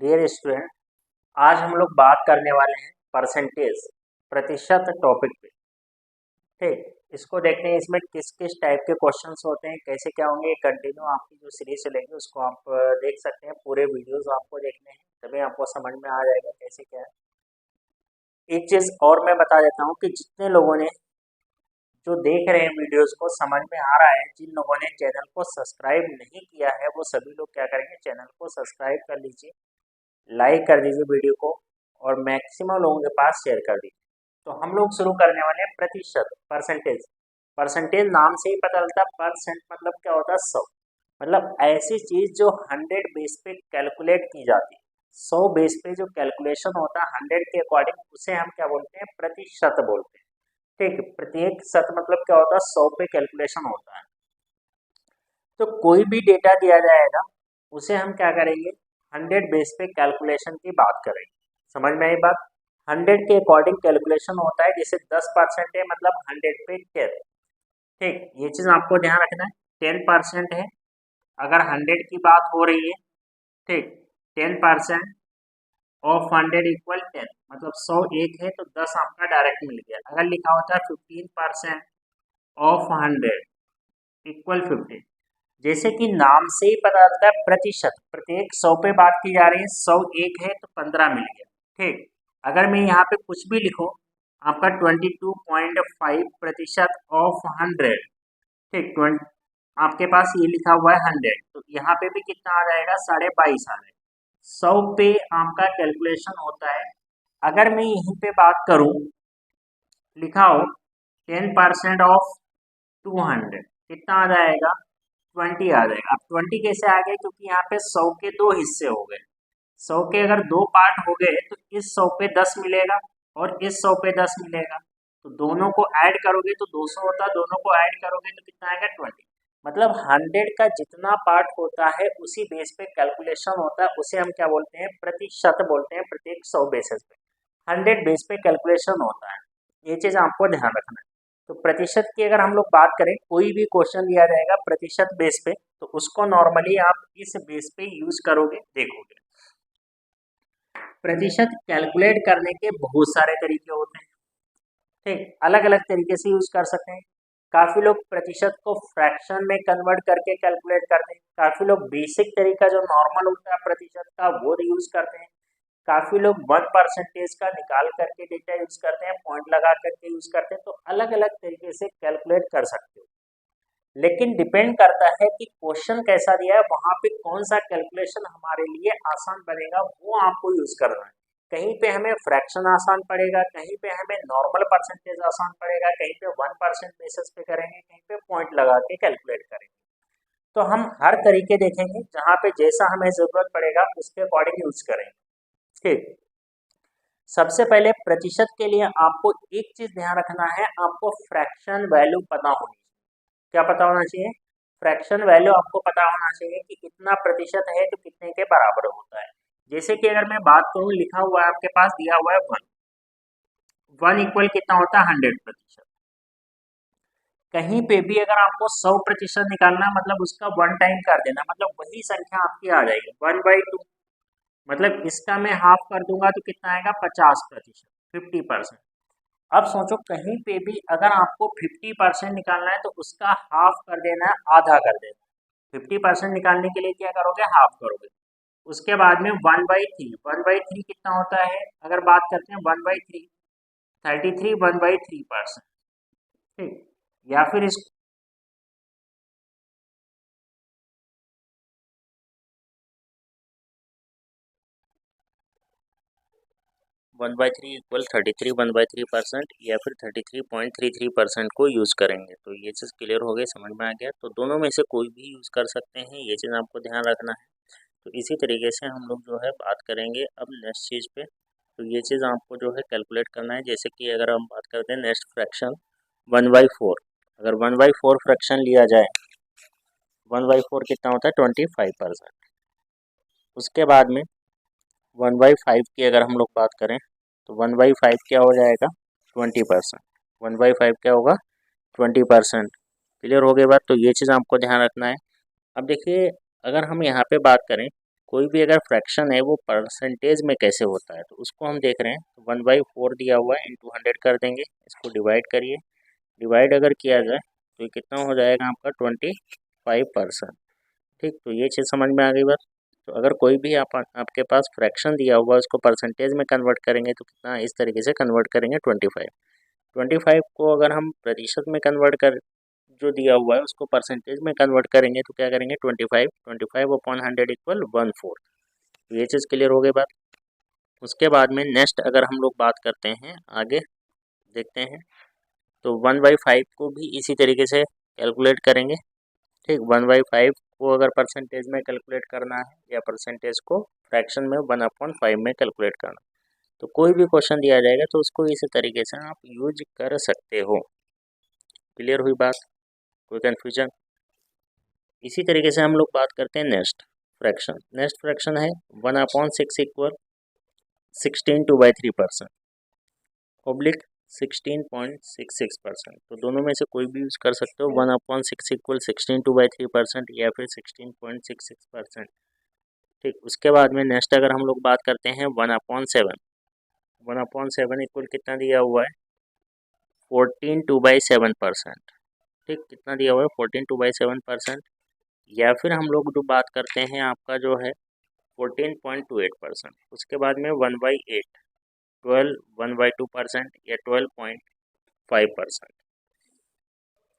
Dear student, आज हम लोग बात करने वाले हैं परसेंटेज प्रतिशत टॉपिक पे। ठीक, इसको देखते हैं इसमें किस किस टाइप के क्वेश्चंस होते हैं, कैसे क्या होंगे। कंटिन्यू आपकी जो सीरीज चलेगी उसको आप देख सकते हैं। पूरे वीडियोस आपको देखने हैं तभी आपको समझ में आ जाएगा कैसे क्या है। एक चीज़ और मैं बता देता हूँ कि जितने लोगों ने जो देख रहे हैं वीडियोस को समझ में आ रहा है, जिन लोगों ने चैनल को सब्सक्राइब नहीं किया है वो सभी लोग क्या करेंगे, चैनल को सब्सक्राइब कर लीजिए, लाइक कर दीजिए वीडियो को और मैक्सिमम लोगों के पास शेयर कर दीजिए। तो हम लोग शुरू करने वाले हैं प्रतिशत, परसेंटेज। परसेंटेज नाम से ही पता चलता है, परसेंट मतलब क्या होता है, 100। मतलब ऐसी चीज जो 100 बेस पे कैलकुलेट की जाती है। 100 बेस पे जो कैलकुलेशन होता है 100 के अकॉर्डिंग, उसे हम क्या बोलते हैं, प्रतिशत बोलते हैं। ठीक, प्रत्येक शत मतलब क्या होता है, 100 पे कैलकुलेशन होता है। तो कोई भी डेटा दिया जाएगा उसे हम क्या करेंगे, 100 बेस पे कैलकुलेशन की बात करेंगे। समझ में आई बात। 100 के अकॉर्डिंग कैलकुलेशन होता है, जैसे 10% है मतलब 100 पे 10। ठीक, ये चीज आपको ध्यान रखना है। 10% है अगर 100 की बात हो रही है। ठीक, 10% ऑफ 100 इक्वल 10, मतलब 100 एक है तो 10 आपका डायरेक्ट मिल गया। अगर लिखा होता है 15% ऑफ 100 इक्वल 15, जैसे कि नाम से ही पता चलता है प्रतिशत, प्रत्येक 100 पे बात की जा रही है। 100 एक है तो 15 मिल गया। ठीक, अगर मैं यहाँ पे कुछ भी लिखूं, आपका 22.5% ऑफ 100। ठीक, 20 आपके पास ये लिखा हुआ है 100, तो यहाँ पे भी कितना आ जाएगा, 22.5 आ जाएगा। 100 पे आपका कैलकुलेशन होता है। अगर मैं यहीं पे बात करूं, लिखा हो 10% ऑफ 200, कितना आ जाएगा, 20 आ जाएगा। अब 20 कैसे आ गए, क्योंकि यहाँ पे 100 के दो हिस्से हो गए। 100 के अगर दो पार्ट हो गए तो इस 100 पे 10 मिलेगा और इस 100 पे 10 मिलेगा। तो दोनों को ऐड करोगे तो 200 होता है, दोनों को ऐड करोगे तो कितना आएगा, 20। मतलब 100 का जितना पार्ट होता है उसी बेस पे कैलकुलेशन होता है, उसे हम क्या बोलते हैं, प्रतिशत बोलते हैं। प्रत्येक 100 बेसिस पे 100 बेस पे कैलकुलेशन होता है। ये चीज आपको ध्यान रखना है। तो प्रतिशत की अगर हम लोग बात करें, कोई भी क्वेश्चन दिया जाएगा प्रतिशत बेस पे, तो उसको नॉर्मली आप इस बेस पे यूज करोगे, देखोगे। प्रतिशत कैलकुलेट करने के बहुत सारे तरीके होते हैं। ठीक, अलग अलग तरीके से यूज कर सकते हैं। काफी लोग प्रतिशत को फ्रैक्शन में कन्वर्ट करके कैलकुलेट करते हैं। काफी लोग बेसिक तरीका जो नॉर्मल होता है प्रतिशत का वो यूज करते हैं। काफी लोग 1% का निकाल करके डेटा यूज करते हैं, पॉइंट लगा करके यूज करते हैं। तो अलग अलग तरीके से कैलकुलेट कर सकते हो, लेकिन डिपेंड करता है कि क्वेश्चन कैसा दिया है, वहां पे कौन सा कैलकुलेशन हमारे लिए आसान बनेगा वो आपको यूज करना है। कहीं पे हमें फ्रैक्शन आसान पड़ेगा, कहीं पे हमें नॉर्मल परसेंटेज आसान पड़ेगा, कहीं पे 1% बेसिस पे करेंगे, कहीं पे पॉइंट लगा के कैलकुलेट करेंगे। तो हम हर तरीके देखेंगे, जहाँ पे जैसा हमें जरूरत पड़ेगा उसके अकॉर्डिंग यूज करेंगे। ठीक, सबसे पहले प्रतिशत के लिए आपको एक चीज ध्यान रखना है, आपको फ्रैक्शन वैल्यू पता होनी चाहिए। क्या पता होना चाहिए, फ्रैक्शन वैल्यू आपको पता होना चाहिए कि कितना प्रतिशत है तो कितने के बराबर होता है। जैसे कि अगर मैं बात करूं, लिखा हुआ है आपके पास, दिया हुआ है 1, 1 इक्वल कितना होता है, 100%। कहीं पे भी अगर आपको 100% निकालना है, मतलब उसका 1 टाइम कर देना, मतलब वही संख्या आपकी आ जाएगी 1/2। मतलब इसका मैं हाफ कर दूंगा तो कितना आएगा, 50%, 50%। अब सोचो, कहीं पे भी अगर आपको 50% निकालना है तो उसका हाफ कर देना है, आधा कर देना। 50% निकालने के लिए क्या करोगे, हाफ करोगे। उसके बाद में 1/3, 1/3 कितना होता है, अगर बात करते हैं 1/3, 33, 1/3%। ठीक, या फिर इस 1/3 इक्वल 33 1/3%, या फिर 33.33% को यूज़ करेंगे। तो ये चीज़ क्लियर हो गई, समझ में आ गया। तो दोनों में से कोई भी यूज़ कर सकते हैं, ये चीज़ आपको ध्यान रखना है। तो इसी तरीके से हम लोग जो है बात करेंगे अब नेक्स्ट चीज़ पे। तो ये चीज़ आपको जो है कैलकुलेट करना है। जैसे कि अगर हम बात करते हैं नेक्स्ट फ्रैक्शन 1/4, अगर 1/4 फ्रैक्शन लिया जाए, 1/4 कितना होता है, 25%। उसके बाद में 1/5 की अगर हम लोग बात करें तो 1/5 क्या हो जाएगा, 20%। 1/5 क्या होगा, 20%। क्लियर हो गई बात। तो ये चीज़ आपको ध्यान रखना है। अब देखिए, अगर हम यहाँ पे बात करें, कोई भी अगर फ्रैक्शन है वो परसेंटेज में कैसे होता है, तो उसको हम देख रहे हैं। तो 1/4 दिया हुआ है, इंटू 100 कर देंगे, इसको डिवाइड करिए। डिवाइड अगर किया जाए तो ये कितना हो जाएगा आपका 25%। ठीक, तो ये चीज़ समझ में आ गई बात। तो अगर कोई भी आपके पास फ्रैक्शन दिया हुआ है उसको परसेंटेज में कन्वर्ट करेंगे तो कितना इस तरीके से कन्वर्ट करेंगे 25। 25 को अगर हम प्रतिशत में कन्वर्ट कर जो दिया हुआ है उसको परसेंटेज में कन्वर्ट करेंगे तो क्या करेंगे 25 इक्वल 1/4। तो ये चीज़ क्लियर हो गई बात। उसके बाद में नेक्स्ट अगर हम लोग बात करते हैं आगे देखते हैं, तो 1/5 को भी इसी तरीके से कैलकुलेट करेंगे। ठीक, 1/5 को अगर परसेंटेज में कैलकुलेट करना है या परसेंटेज को फ्रैक्शन में 1/5 में कैलकुलेट करना, तो कोई भी क्वेश्चन दिया जाएगा तो उसको इसी तरीके से आप यूज कर सकते हो। क्लियर हुई बात, कोई कन्फ्यूजन? इसी तरीके से हम लोग बात करते हैं नेक्स्ट फ्रैक्शन। नेक्स्ट फ्रैक्शन है 1/6 इक्वल 16/3% ऑब्लिक 16.66%। तो दोनों में से कोई भी यूज़ कर सकते हो। 1/6 इक्वल 16/3% या फिर 16.66%। ठीक, उसके बाद में नेक्स्ट अगर हम लोग बात करते हैं 1/7। 1/7 इक्वल कितना दिया हुआ है 14/7%। ठीक, कितना दिया हुआ है 14/7%। या फिर हम लोग जो बात करते हैं आपका जो है 14.28%। उसके बाद में 1/8 12 1/2% या 12.5%।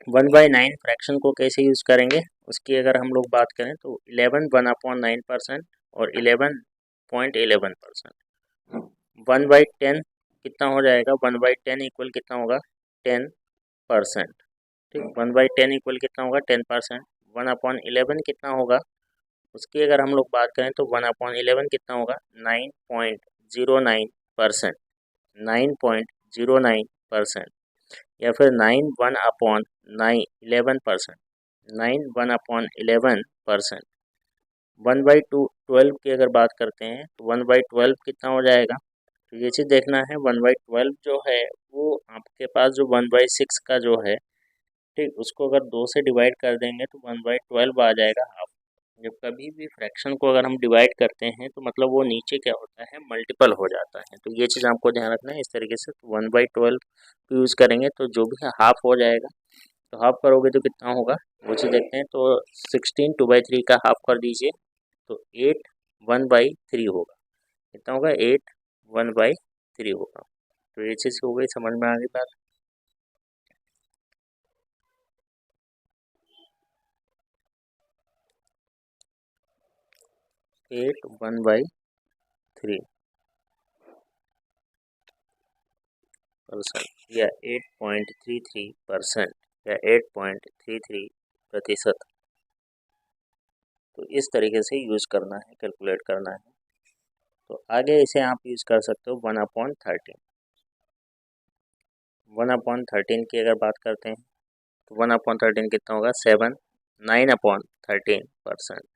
1/9 फ्रैक्शन को कैसे यूज़ करेंगे उसकी अगर हम लोग बात करें तो 11 1/9% और 11.11%। 1/10 कितना हो जाएगा 1/10 इक्वल कितना होगा 10%। ठीक, 1/10 इक्वल कितना होगा 10%। 1/11 कितना होगा उसकी अगर हम लोग बात करें तो 1/11 कितना होगा 9.09%। 9.09% या फिर 9 1/11%। 9 1/11%। 1/12 की अगर बात करते हैं तो 1/12 कितना हो जाएगा, तो ये चीज़ देखना है। 1/12 जो है वो आपके पास जो 1/6 का जो है, ठीक, उसको अगर 2 से डिवाइड कर देंगे तो 1/12 आ जाएगा हाफ। जब कभी भी फ्रैक्शन को अगर हम डिवाइड करते हैं तो मतलब वो नीचे क्या होता है मल्टीपल हो जाता है। तो ये चीज़ आपको ध्यान रखना है इस तरीके से। तो 1/12 को यूज़ करेंगे तो जो भी हाफ हो जाएगा, तो हाफ करोगे तो कितना होगा वो चीज़ देखते हैं। तो 16 2/3 का हाफ कर दीजिए तो 8 1/3 होगा। कितना होगा 8 1/3 होगा। तो ये चीज़ हो गई, समझ में आ गई बात। 8 1/3% या 8.33% या 8.33%। तो इस तरीके से यूज़ करना है, कैलकुलेट करना है। तो आगे इसे आप यूज़ कर सकते हो 1/13। 1/13 की अगर बात करते हैं तो 1/13 कितना होगा 7 9/13%।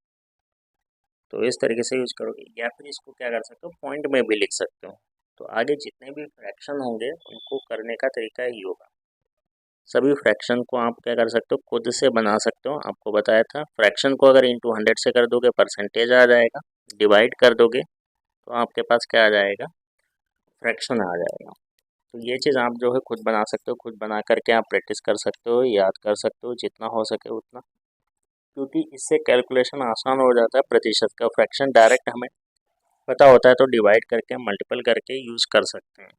तो इस तरीके से यूज़ करोगे या फिर इसको क्या कर सकते हो पॉइंट में भी लिख सकते हो। तो आगे जितने भी फ्रैक्शन होंगे उनको करने का तरीका ही होगा। सभी फ्रैक्शन को आप क्या कर सकते हो खुद से बना सकते हो। आपको बताया था फ्रैक्शन को अगर इंटू 100 से कर दोगे परसेंटेज आ जाएगा, डिवाइड कर दोगे तो आपके पास क्या आ जाएगा फ्रैक्शन आ जाएगा। तो ये चीज़ आप जो है खुद बना सकते हो। खुद बना करके आप प्रैक्टिस कर सकते हो, याद कर सकते हो जितना हो सके उतना, क्योंकि इससे कैलकुलेशन आसान हो जाता है। प्रतिशत का फ्रैक्शन डायरेक्ट हमें पता होता है तो डिवाइड करके मल्टीपल करके यूज़ कर सकते हैं।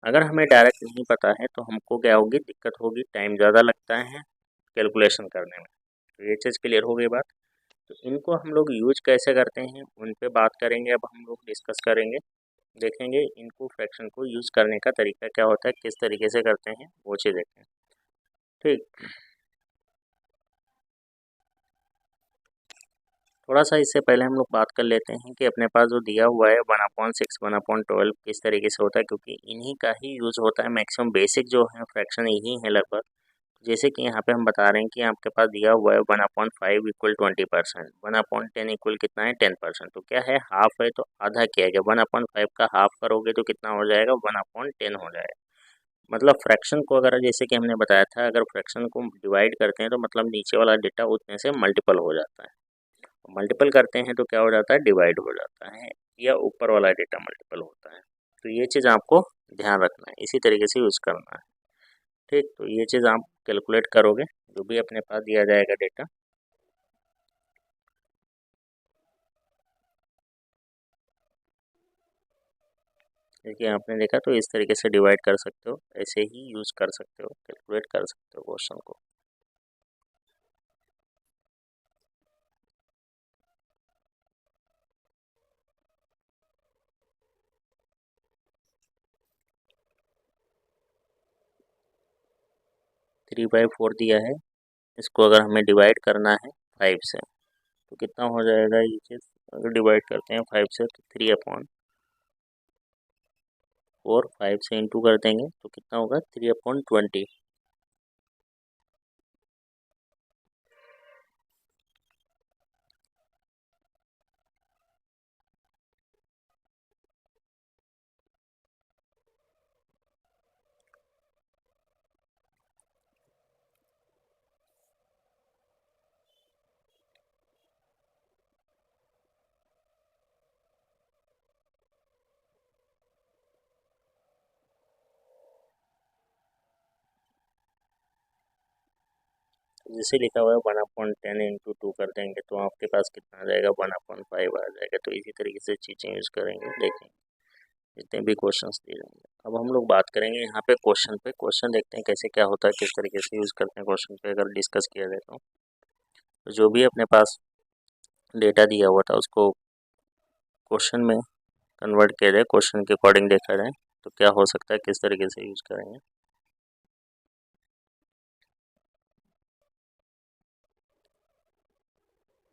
अगर हमें डायरेक्ट नहीं पता है तो हमको क्या होगी दिक्कत होगी, टाइम ज़्यादा लगता है कैलकुलेशन करने में। तो ये चीज़ क्लियर हो गई बात। तो इनको हम लोग यूज कैसे करते हैं उन पे बात करेंगे, अब हम लोग डिस्कस करेंगे, देखेंगे इनको फ्रैक्शन को यूज़ करने का तरीका क्या होता है, किस तरीके से करते हैं वो चीज़ देखें। ठीक, थोड़ा सा इससे पहले हम लोग बात कर लेते हैं कि अपने पास जो दिया हुआ है 1/6 1/12 किस तरीके से होता है, क्योंकि इन्हीं का ही यूज़ होता है मैक्सिमम। बेसिक जो है फ्रैक्शन यही है लगभग। जैसे कि यहाँ पे हम बता रहे हैं कि आपके पास दिया हुआ है 1/5 इक्वल 20%, 1/10 इक्वल कितना है 10%। तो क्या है हाफ है तो आधा किया गया, 1/5 का हाफ करोगे तो कितना हो जाएगा 1/10 हो जाएगा। मतलब फ्रैक्शन को अगर जैसे कि हमने बताया था अगर फ्रैक्शन को डिवाइड करते हैं तो मतलब नीचे वाला डेटा उतने से मल्टीपल हो जाता है। मल्टीपल करते हैं तो क्या हो जाता है, डिवाइड हो जाता है, या ऊपर वाला डेटा मल्टीपल होता है। तो ये चीज़ आपको ध्यान रखना है, इसी तरीके से यूज़ करना है। ठीक, तो ये चीज़ आप कैलकुलेट करोगे, जो भी अपने पास दिया जाएगा डेटा। देखिए आपने देखा, तो इस तरीके से डिवाइड कर सकते हो, ऐसे ही यूज़ कर सकते हो, कैलकुलेट कर सकते हो क्वेश्चन को। 3/4 दिया है, इसको अगर हमें डिवाइड करना है 5 से, तो कितना हो जाएगा ये चीज़। अगर डिवाइड करते हैं 5 से तो 3/4, 5 से इंटू कर देंगे तो कितना होगा, 3/20। जैसे लिखा हुआ है 1/10 इंटू 2 कर देंगे तो आपके पास कितना आ जाएगा, 1/5 आ जाएगा। तो इसी तरीके से चीज़ें यूज़ करेंगे, देखेंगे जितने भी क्वेश्चंस दिए जाएंगे। अब हम लोग बात करेंगे यहाँ पे क्वेश्चन पे, क्वेश्चन देखते हैं कैसे क्या होता है, किस तरीके से यूज़ करते हैं क्वेश्चन पे अगर डिस्कस किया जाए तो जो भी अपने पास डेटा दिया हुआ था उसको क्वेश्चन में कन्वर्ट किया जाए, क्वेश्चन के अकॉर्डिंग देखा जाए तो क्या हो सकता है, किस तरीके से यूज़ करेंगे।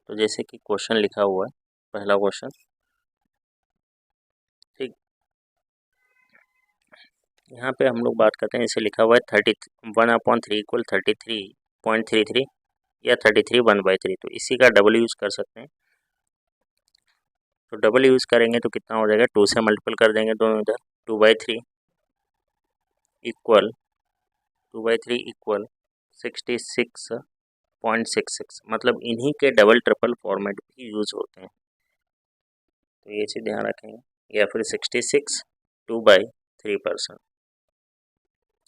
तो जैसे कि क्वेश्चन लिखा हुआ है, पहला क्वेश्चन, ठीक, यहाँ पे हम लोग बात करते हैं, इसे लिखा हुआ है 1/3 इक्वल 33.33 या 33 1/3, तो इसी का डबल यूज़ कर सकते हैं। तो डबल यूज़ करेंगे तो कितना हो जाएगा, 2 से मल्टीपल कर देंगे दोनों इधर, 2/3 इक्वल 66.66, मतलब इन्हीं के डबल ट्रिपल फॉर्मेट भी यूज़ होते हैं, तो ये चीज़ ध्यान रखेंगे। या फिर 66 2/3%,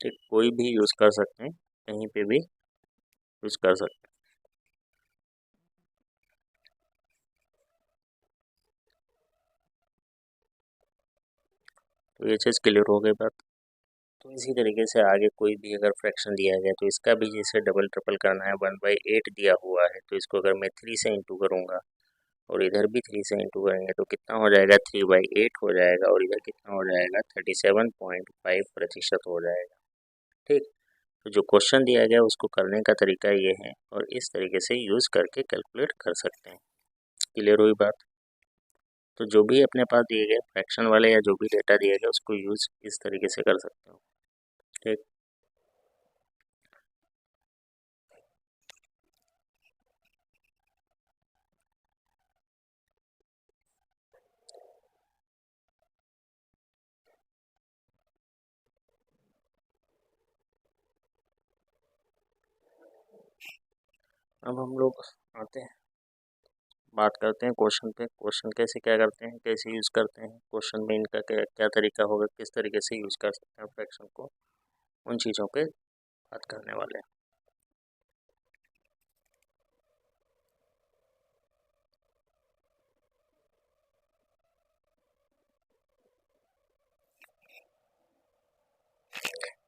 ठीक, कोई भी यूज़ कर सकते हैं, कहीं पे भी यूज़ कर सकते हैं। तो ये चीज़ क्लियर हो गई बात। तो इसी तरीके से आगे कोई भी अगर फ्रैक्शन दिया गया तो इसका भी जैसे डबल ट्रिपल करना है, 1/8 दिया हुआ है तो इसको अगर मैं 3 से इंटू करूँगा और इधर भी 3 से इंटू करेंगे तो कितना हो जाएगा, 3/8 हो जाएगा, और इधर कितना हो जाएगा, 37.5% हो जाएगा। ठीक, तो जो क्वेश्चन दिया गया उसको करने का तरीका ये है, और इस तरीके से यूज़ करके कैलकुलेट कर सकते हैं। क्लियर हुई बात। तो जो भी अपने पास दिए गए फ्रैक्शन वाले या जो भी डेटा दिया गया उसको यूज़ इस तरीके से कर सकते हो। ठीक, अब हम लोग आते हैं, बात करते हैं क्वेश्चन पे। क्वेश्चन कैसे क्या करते हैं, कैसे यूज़ करते हैं क्वेश्चन में, इनका क्या क्या तरीका होगा, किस तरीके से यूज़ कर सकते हैं फ्रैक्शन को, उन चीज़ों पे बात करने वाले हैं।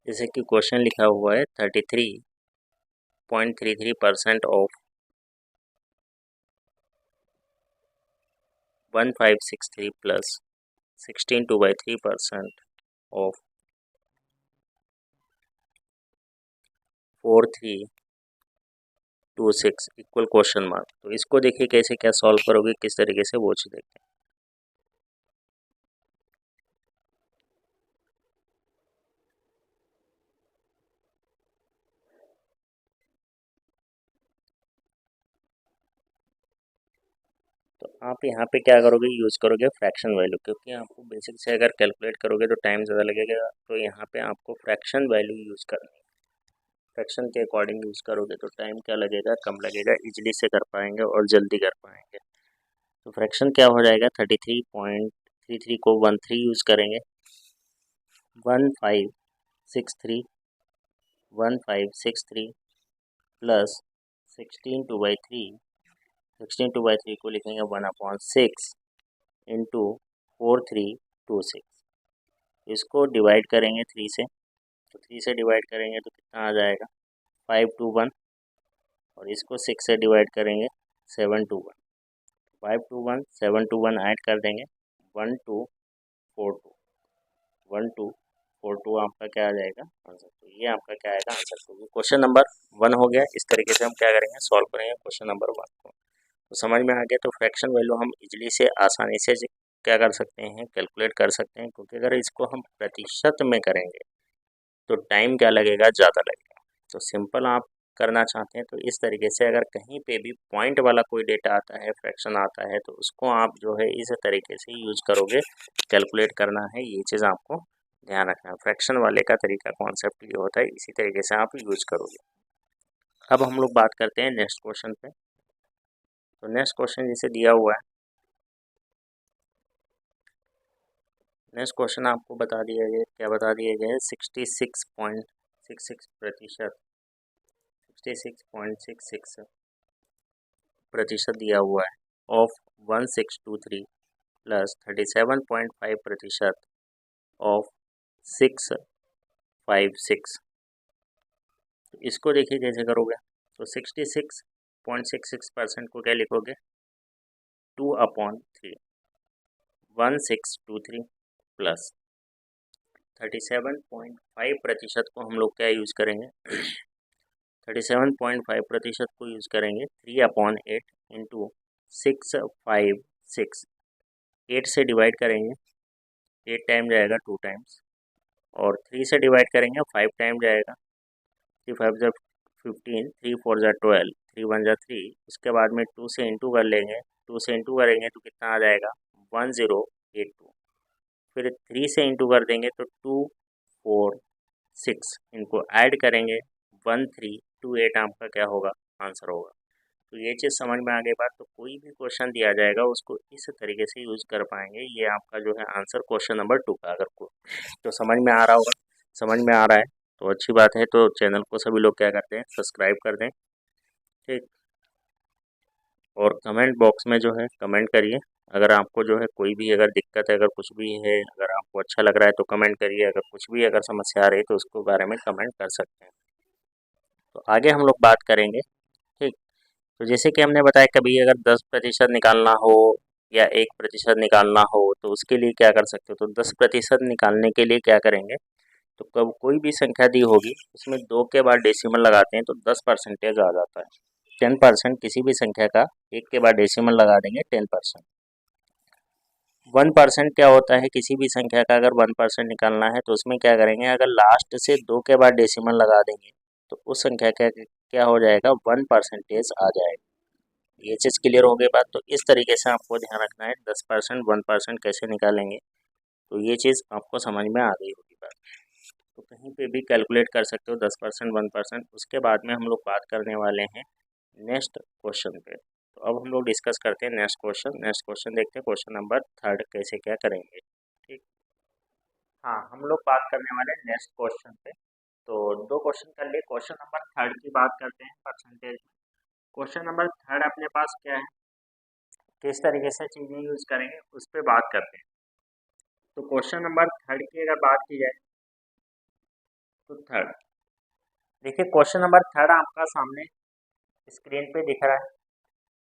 जैसे कि क्वेश्चन लिखा हुआ है 33.33% of 1563 plus 16 2/3% of 4326 equal question mark. तो इसको देखिए कैसे क्या सॉल्व करोगे, किस तरीके से वो चीज़ देखते हैं। तो आप यहाँ पे क्या करोगे, यूज़ करोगे फ्रैक्शन वैल्यू, क्योंकि आपको बेसिक से अगर कैलकुलेट करोगे तो टाइम ज़्यादा लगेगा, तो यहाँ पे आपको फ्रैक्शन वैल्यू यूज़ करनी है। फ्रैक्शन के अकॉर्डिंग यूज़ करोगे तो टाइम क्या लगेगा, कम लगेगा, इजीली से कर पाएंगे और जल्दी कर पाएंगे। तो फ्रैक्शन क्या हो जाएगा, 33.33 को 13 यूज़ करेंगे, 1563 प्लस 16 को लिखेंगे 1/6 इंटू 4326। इसको डिवाइड करेंगे 3 से, तो 3 से डिवाइड करेंगे तो कितना आ जाएगा 521, और इसको 6 से डिवाइड करेंगे 721, 721 ऐड कर देंगे 1242, 1242 आपका क्या आ जाएगा आंसर। तो ये आपका क्या आएगा आंसर। तो क्वेश्चन नंबर 1 हो गया। इस तरीके से हम क्या करेंगे, सॉल्व करेंगे क्वेश्चन नंबर 1 को। तो समझ में आ गया। तो फ्रैक्शन वैल्यू हम इजली से आसानी से क्या कर सकते हैं, कैलकुलेट कर सकते हैं, क्योंकि अगर इसको हम प्रतिशत में करेंगे तो टाइम क्या लगेगा, ज़्यादा लगेगा। तो सिंपल आप करना चाहते हैं तो इस तरीके से अगर कहीं पे भी पॉइंट वाला कोई डेटा आता है, फ्रैक्शन आता है, तो उसको आप जो है इस तरीके से यूज़ करोगे, कैलकुलेट करना है, ये चीज़ आपको ध्यान रखना है। फ्रैक्शन वाले का तरीका कॉन्सेप्ट ये होता है, इसी तरीके से आप यूज़ करोगे। अब हम लोग बात करते हैं नेक्स्ट क्वेश्चन पे। तो नेक्स्ट क्वेश्चन जिसे दिया हुआ है, नेक्स्ट क्वेश्चन आपको बता दिया गया, क्या बता दिया गया है, 66.66% दिया हुआ है ऑफ 1623 प्लस 37.5% ऑफ 656। तो इसको देखिए कैसे करोगे। तो 66.66% को क्या लिखोगे, 2/3 1623 प्लस 37.5% को हम लोग क्या यूज़ करेंगे 37.5% को यूज़ करेंगे 3/8 इंटू 656। 8 से डिवाइड करेंगे, 8 टाइम जाएगा 2 टाइम्स, और 3 से डिवाइड करेंगे 5 टाइम जाएगा, 3 5 ज़ा 15, 3 4 ज़ा 12, 3 1 ज़ा 3। उसके बाद में 2 से इंटू कर लेंगे, 2 से इंटू करेंगे तो कितना आ जाएगा 1082। फिर 3 से इंटू कर देंगे तो 2 4 6, इनको ऐड करेंगे 1328 आपका क्या होगा आंसर होगा। तो ये चीज़ समझ में आ गई बात। तो कोई भी क्वेश्चन दिया जाएगा उसको इस तरीके से यूज़ कर पाएंगे। ये आपका जो है आंसर क्वेश्चन नंबर 2 का। अगर को तो समझ में आ रहा होगा, समझ में आ रहा है तो अच्छी बात है। तो चैनल को सभी लोग क्या करते हैं, सब्सक्राइब कर दें, ठीक। और कमेंट बॉक्स में जो है कमेंट करिए। अगर आपको जो है कोई भी अगर दिक्कत है, अगर कुछ भी है, अगर आपको अच्छा लग रहा है तो कमेंट करिए। अगर कुछ भी अगर समस्या आ रही है तो उसको बारे में कमेंट कर सकते हैं। तो आगे हम लोग बात करेंगे, ठीक। तो जैसे कि हमने बताया, कभी अगर 10% निकालना हो या 1% निकालना हो तो उसके लिए क्या कर सकते हो। तो 10% निकालने के लिए क्या करेंगे, तो कब कोई भी संख्या दी होगी उसमें 2 के बाद डेसिमल लगाते हैं तो 10% आ जाता है। 10% किसी भी संख्या का 1 के बाद डेसिमल लगा देंगे 10%। 1% क्या होता है, किसी भी संख्या का अगर 1% निकालना है तो उसमें क्या करेंगे, अगर लास्ट से 2 के बाद डेसिमल लगा देंगे तो उस संख्या का क्या हो जाएगा 1% आ जाएगा। ये चीज़ क्लियर हो गई बात। तो इस तरीके से आपको ध्यान रखना है 10% 1% कैसे निकालेंगे, तो ये चीज़ आपको समझ में आ गई होगी बात। तो कहीं पे भी कैलकुलेट कर सकते हो 10% 1%। उसके बाद में हम लोग बात करने वाले हैं नेक्स्ट क्वेश्चन पे। तो अब हम लोग डिस्कस करते हैं नेक्स्ट क्वेश्चन। नेक्स्ट क्वेश्चन देखते हैं, क्वेश्चन नंबर 3 कैसे क्या करेंगे, ठीक। हाँ, हम लोग बात करने वाले हैं नेक्स्ट क्वेश्चन पे। तो 2 क्वेश्चन कर लिए। क्वेश्चन नंबर 3 की बात करते हैं परसेंटेज। क्वेश्चन नंबर 3 अपने पास क्या है, किस तरीके से चीज़ें यूज़ करेंगे उस पर बात करते हैं। तो क्वेश्चन नंबर 3 की अगर बात की जाए तो 3 देखिए, क्वेश्चन नंबर 3 आपका सामने स्क्रीन पे दिख रहा है,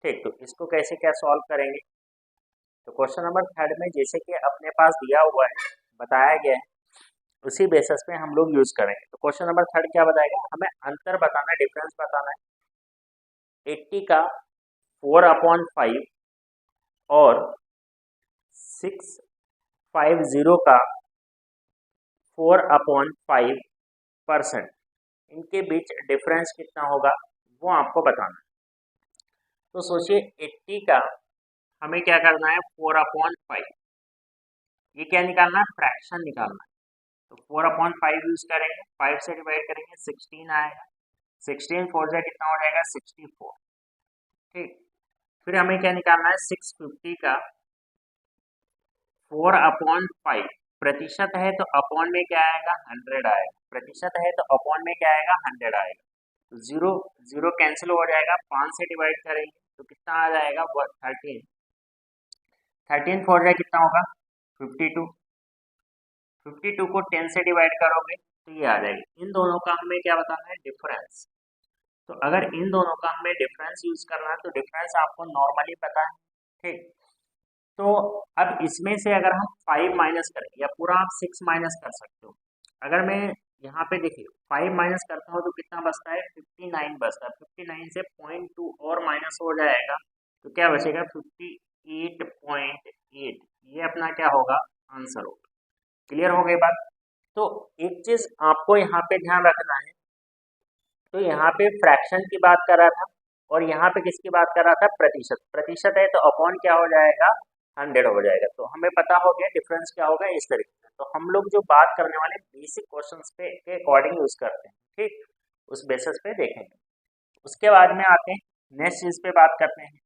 ठीक। तो इसको कैसे क्या सॉल्व करेंगे। तो क्वेश्चन नंबर 3 में जैसे कि अपने पास दिया हुआ है, बताया गया है, उसी बेसिस पे हम लोग यूज़ करेंगे। तो क्वेश्चन नंबर 3 क्या बताएगा, हमें अंतर बताना है, डिफरेंस बताना है 80 का 4/5 और 650 का 4/5%, इनके बीच डिफरेंस कितना होगा वो आपको बताना है। तो सोचिए 80 का हमें क्या करना है 4/5, ये क्या निकालना है, फ्रैक्शन निकालना है। तो 4/5 यूज करेंगे, 5 से डिवाइड करेंगे 16 आएगा, 16 4 जा कितना हो जाएगा 64। ठीक, फिर हमें क्या निकालना है 650 का 4/5 प्रतिशत है तो अपॉन में क्या आएगा 100 आएगा, प्रतिशत है तो अपॉन में क्या आएगा 100 आएगा। तो जीरो जीरो कैंसिल हो जाएगा, 5 से डिवाइड करेंगे तो कितना आ जाएगा 13। 13 4 जा कितना होगा 52। 52 को 10 से डिवाइड करोगे तो ये आ जाएगी। इन दोनों का हमें क्या बताना है डिफरेंस। तो अगर इन दोनों का हमें डिफरेंस यूज करना है तो डिफरेंस आपको नॉर्मली पता है। ठीक, तो अब इसमें से अगर हम 5 माइनस करें या पूरा आप 6 माइनस कर सकते हो। अगर मैं यहाँ पे देखिए 5 माइनस करता हूँ तो कितना बचता है 59 बचता है। 59 से 0.2 और माइनस हो जाएगा तो क्या बचेगा 58.8। ये अपना क्या होगा आंसर होगा। क्लियर हो गई बात। तो एक चीज आपको यहाँ पे ध्यान रखना है, तो यहाँ पे फ्रैक्शन की बात कर रहा था और यहाँ पे किसकी बात कर रहा था प्रतिशत। प्रतिशत है तो अपॉन क्या हो जाएगा 100 हो जाएगा। तो हमें पता हो गया डिफरेंस क्या होगा इस तरीके से। तो हम लोग जो बात करने वाले बेसिक क्वेश्चंस पे के अकॉर्डिंग यूज करते हैं। ठीक, उस बेसिस पे देखेंगे। उसके बाद में आते हैं नेक्स्ट चीज पे बात करते हैं।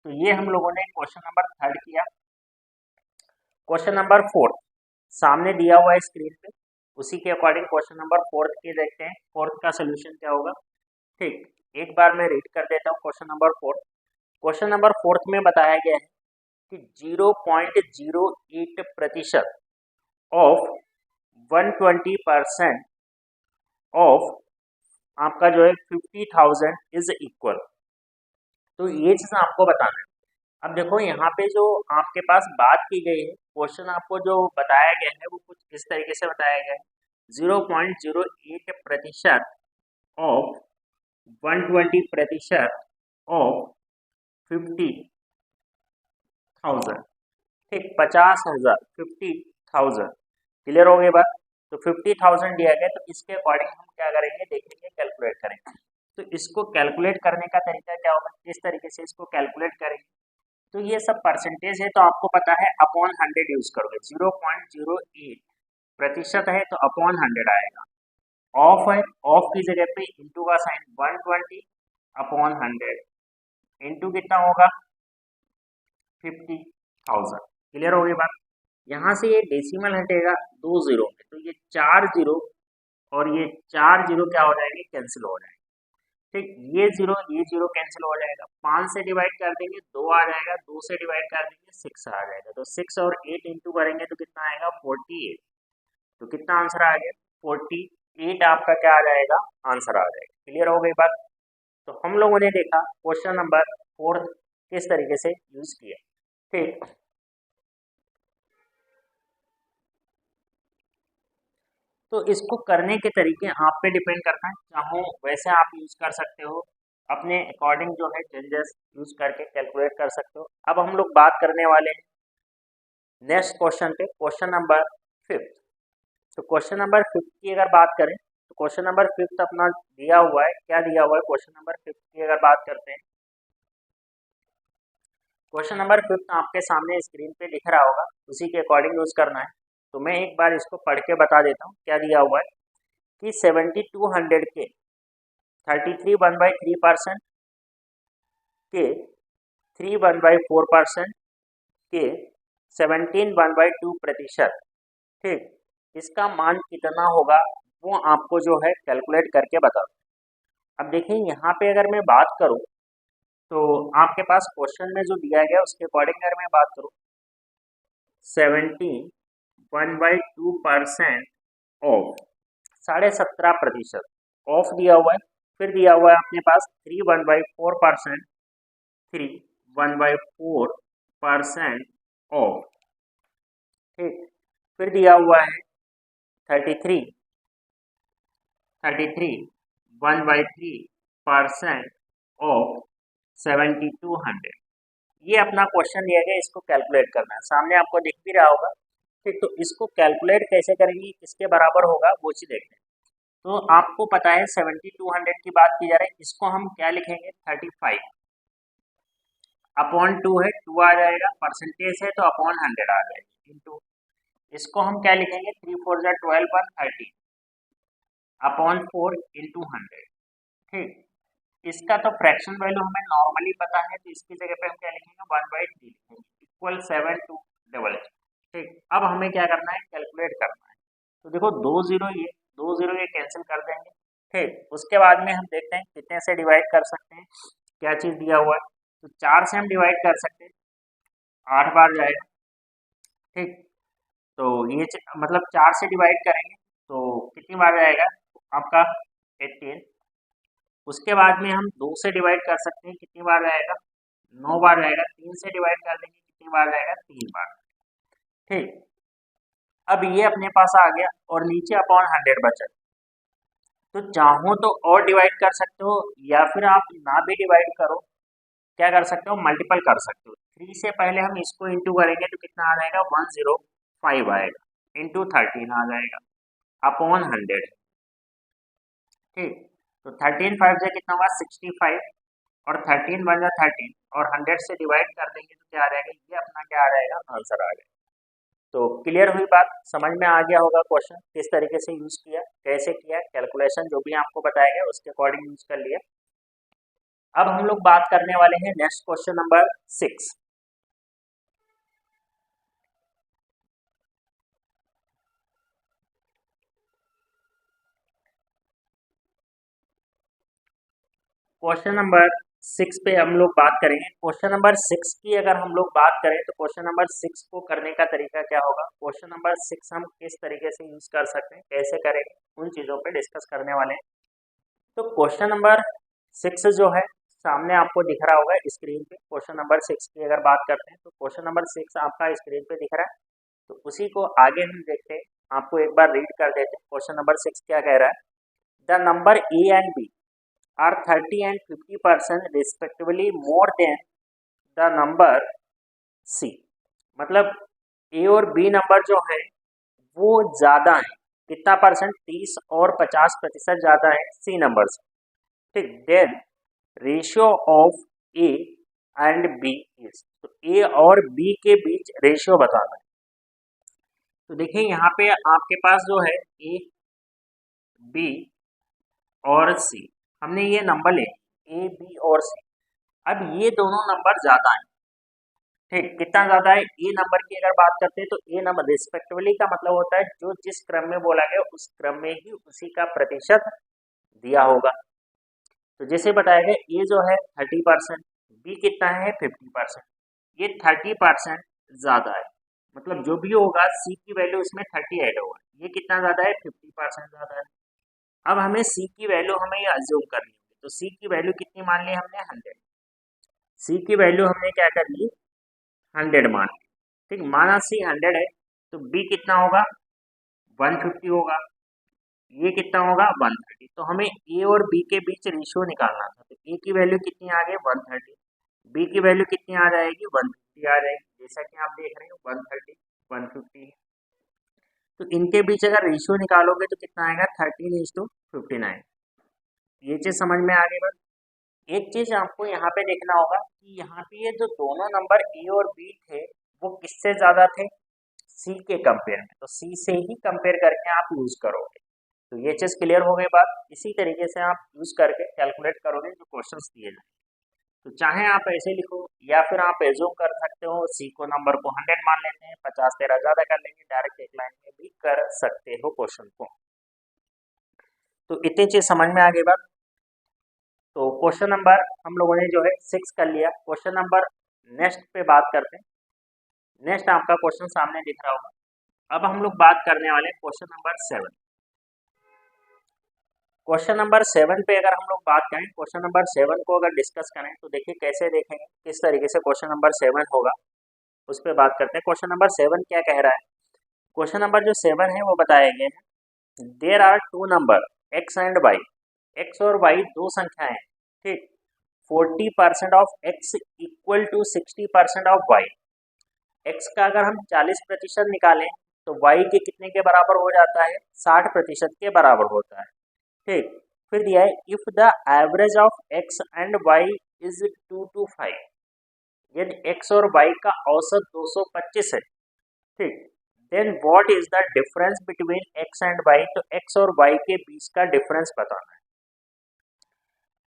तो ये हम लोगों ने क्वेश्चन नंबर 3 किया। क्वेश्चन नंबर 4 सामने दिया हुआ है स्क्रीन पे, उसी के अकॉर्डिंग क्वेश्चन नंबर 4 के देखते हैं 4 का सोल्यूशन क्या होगा। ठीक, एक बार मैं रीड कर देता हूँ क्वेश्चन नंबर 4। क्वेश्चन नंबर 4 में बताया गया है कि 0.08 प्रतिशत ऑफ 120% ऑफ आपका जो है 50,000 इज इक्वल। तो ये चीज आपको बताना है। अब देखो यहाँ पे जो आपके पास बात की गई है, क्वेश्चन आपको जो बताया गया है वो कुछ इस तरीके से बताया गया है 0.08% ऑफ 120% ऑफ 50,000। ठीक, 50,000 50,000। क्लियर हो गई बात। तो 50,000 दिया गया तो इसके अकॉर्डिंग हम क्या करेंगे देखेंगे कैलकुलेट करेंगे। तो इसको कैलकुलेट करने का तरीका क्या होगा, किस तरीके से इसको कैलकुलेट करेंगे। तो ये सब परसेंटेज है तो आपको पता है अपॉन 100 यूज करोगे। 0.08 प्रतिशत है तो अपॉन 100 आएगा। ऑफ है, ऑफ की जगह पे इंटू का साइन 120 अपॉन 100 इंटू कितना होगा 50,000। क्लियर हो गई बात। यहाँ से ये डेसिमल हटेगा 2 जीरो में तो ये 4 जीरो और ये 4 जीरो क्या हो जाएंगे कैंसिल हो जाएंगे। ठीक, ये जीरो कैंसिल हो जाएगा। 5 से डिवाइड कर देंगे 2 आ जाएगा, 2 से डिवाइड कर देंगे 6 आ जाएगा। तो 6 और 8 इंटू करेंगे तो कितना आएगा 48। तो कितना आंसर आ गया 48 आपका क्या आ जाएगा आंसर आ जाएगा। क्लियर हो गई बात। तो हम लोगों ने देखा क्वेश्चन नंबर 4 किस तरीके से यूज किया। ठीक, तो इसको करने के तरीके आप पे डिपेंड करता है, चाहो वैसे आप यूज कर सकते हो, अपने अकॉर्डिंग जो है चेंजेस यूज करके कैलकुलेट कर सकते हो। अब हम लोग बात करने वाले हैं नेक्स्ट क्वेश्चन पे, क्वेश्चन नंबर 5। तो क्वेश्चन नंबर 5 की अगर बात करें तो क्वेश्चन नंबर 5 अपना दिया हुआ है, क्या दिया हुआ है क्वेश्चन नंबर 5 की अगर बात करते हैं। क्वेश्चन नंबर 5 आपके सामने स्क्रीन पे दिख रहा होगा, उसी के अकॉर्डिंग यूज करना है। तो मैं एक बार इसको पढ़ के बता देता हूँ क्या दिया हुआ है कि 7200 के 33 1/3% के 3 1/4% के 17 1/2%। ठीक, इसका मान कितना होगा वो आपको जो है कैलकुलेट करके बता। अब देखिए यहाँ पे अगर मैं बात करूँ तो आपके पास क्वेश्चन में जो दिया गया उसके अकॉर्डिंग अगर मैं बात करूँ 17 1/2% ऑफ 17.5% ऑफ दिया हुआ है। फिर दिया हुआ है अपने पास 3 1/4%, 3 1/4% ऑफ। ठीक, फिर दिया हुआ है 33 1/3% ऑफ 7200। ये अपना क्वेश्चन दिया गया, इसको कैलकुलेट करना है, सामने आपको दिख भी रहा होगा। ठीक, तो इसको कैलकुलेट कैसे करेंगे किसके बराबर होगा वो चीज देखते हैं। तो आपको पता है 7200 की बात की जा रही है, इसको हम क्या लिखेंगे 35 अपॉन 2 है 2 आ जाएगा, परसेंटेज है तो अपॉन 100 आ जाएगा इंटू। इसको हम क्या लिखेंगे 3 4 जा 12 1 30 अपॉन 4 इंटू 100। ठीक। इसका तो फ्रैक्शन वैल्यू हमें नॉर्मली पता है, तो इसकी जगह पे हम क्या लिखेंगे, 1/3 लिखेंगे, इक्वल 7 2 ठीक। अब हमें क्या करना है, कैलकुलेट करना है। तो देखो 2 0 ये कैंसिल कर देंगे। ठीक, उसके बाद में हम देखते हैं कितने से डिवाइड कर सकते हैं, क्या चीज़ दिया हुआ है। तो 4 से हम डिवाइड कर सकते हैं, 8 बार जाएगा। ठीक, तो ये मतलब 4 से डिवाइड करेंगे तो कितनी बार जाएगा आपका, 18। उसके बाद में हम 2 से डिवाइड कर सकते हैं, कितनी बार जाएगा, 9 बार जाएगा। 3 से डिवाइड कर देंगे, कितनी बार जाएगा, 3 बार। ठीक, अब ये अपने पास आ गया और नीचे अपॉन 100 बचा। तो चाहो तो और डिवाइड कर सकते हो, या फिर आप ना भी डिवाइड करो, क्या कर सकते हो, मल्टीपल कर सकते हो। 3 से पहले हम इसको इंटू करेंगे तो कितना आ जाएगा, 105 आएगा, इंटू 13 आ जाएगा, अपॉन 100। ठीक, तो 13 5 से कितना हुआ, 65, और 13 बन जा 13, और 100 से डिवाइड कर देंगे तो क्या आ जाएगा, ये अपना क्या आ जाएगा, आंसर आ जाएगा। तो क्लियर हुई बात, समझ में आ गया होगा क्वेश्चन किस तरीके से यूज किया, कैसे किया, कैलकुलेशन जो भी आपको बताया गया उसके अकॉर्डिंग यूज कर लिया। अब हम लोग बात करने वाले हैं next question number 6। Question number 6 पे हम लोग बात करेंगे। क्वेश्चन नंबर 6 की अगर हम लोग बात करें तो क्वेश्चन नंबर 6 को करने का तरीका क्या होगा, क्वेश्चन नंबर 6 हम किस तरीके से यूज कर सकते हैं, कैसे करेंगे, उन चीज़ों पे डिस्कस करने वाले हैं। तो क्वेश्चन नंबर 6 जो है सामने आपको दिख रहा होगा स्क्रीन पे। क्वेश्चन नंबर 6 की अगर बात करते हैं तो क्वेश्चन नंबर 6 आपका स्क्रीन पे दिख रहा है, तो उसी को आगे हम देखते हैं, आपको एक बार रीड कर देते हैं। क्वेश्चन नंबर 6 क्या कह रहा है, the number A and B are 30 and 50% respectively more than the number C। मतलब ए और बी नंबर जो है वो ज़्यादा है, कितना परसेंट, 30 और 50% ज़्यादा है सी नंबर से। ठीक, then ratio of A and B is, तो ए और बी के बीच रेशियो बताना है। तो देखिए यहाँ पे आपके पास जो है ए, बी और सी, हमने ये नंबर ले ए, बी और सी। अब ये दोनों नंबर ज़्यादा हैं। ठीक, कितना ज़्यादा है, ए नंबर की अगर बात करते हैं तो ए नंबर रिस्पेक्टिवली का मतलब होता है जो जिस क्रम में बोला गया उस क्रम में ही उसी का प्रतिशत दिया होगा। तो जैसे बताया गया ए जो है 30%, बी कितना है 50%, ये 30% ज़्यादा है, मतलब जो भी होगा सी की वैल्यू इसमें 30 ऐड होगा, ये कितना ज़्यादा है 50% ज़्यादा है। अब हमें सी की वैल्यू हमें ये अज्यूम करनी होगी, तो सी की वैल्यू कितनी मान ली हमने, 100। सी की वैल्यू हमने क्या कर ली, 100 मान ली। ठीक, माना सी 100 है तो बी कितना होगा, 150 होगा, ये कितना होगा 130। तो हमें ए और बी के बीच रेशियो निकालना था, तो ए की वैल्यू कितनी आ गई 130, बी की वैल्यू कितनी आ जाएगी 150 आ जाएगी, जैसा कि आप देख रहे हो 130 150। तो इनके बीच अगर रेशियो निकालोगे तो कितना आएगा 13:59। ये चीज़ समझ में आ गई बस। एक चीज़ आपको यहाँ पे देखना होगा कि यहाँ पे ये जो दोनों नंबर ए और बी थे वो किससे ज़्यादा थे, सी के कंपेयर में, तो सी से ही कंपेयर करके आप यूज़ करोगे। तो ये चीज़ क्लियर हो गई बात, इसी तरीके से आप यूज़ करके कैलकुलेट करोगे जो क्वेश्चंस दिए जाए। तो चाहे आप ऐसे लिखो या फिर आप एज्यूम कर सकते हो, सी को नंबर को 100 मान लेते हैं, 50 13 ज़्यादा कर लेंगे, डायरेक्ट एक लाइन में भी कर सकते हो क्वेश्चन को। तो इतनी चीज़ समझ में आ गई बात। तो क्वेश्चन नंबर हम लोगों ने जो है 6 कर लिया। क्वेश्चन नंबर नेक्स्ट पे बात करते हैं। नेक्स्ट आपका क्वेश्चन सामने दिख रहा होगा। अब हम लोग बात करने वाले हैं क्वेश्चन नंबर 7। क्वेश्चन नंबर 7 पे अगर हम लोग बात करें, क्वेश्चन नंबर 7 को अगर डिस्कस करें तो देखिए कैसे देखेंगे, किस तरीके से क्वेश्चन नंबर 7 होगा, उस पर बात करते हैं। क्वेश्चन नंबर 7 क्या कह रहा है, क्वेश्चन नंबर जो 7 है वो बताया गया है, there are two number x and y, x और वाई दो संख्याएं हैं। ठीक, 40% of x equal to 60% of y. X का अगर हम 40% निकालें तो वाई के कितने के बराबर हो जाता है, 60% के बराबर होता है। ठीक, फिर दिया है if the average of x and y is 2 to 5, यदि एक्स और वाई का औसत 225 है। ठीक, then what is the difference between x and y, तो एक्स और वाई के बीच का डिफरेंस बताना है।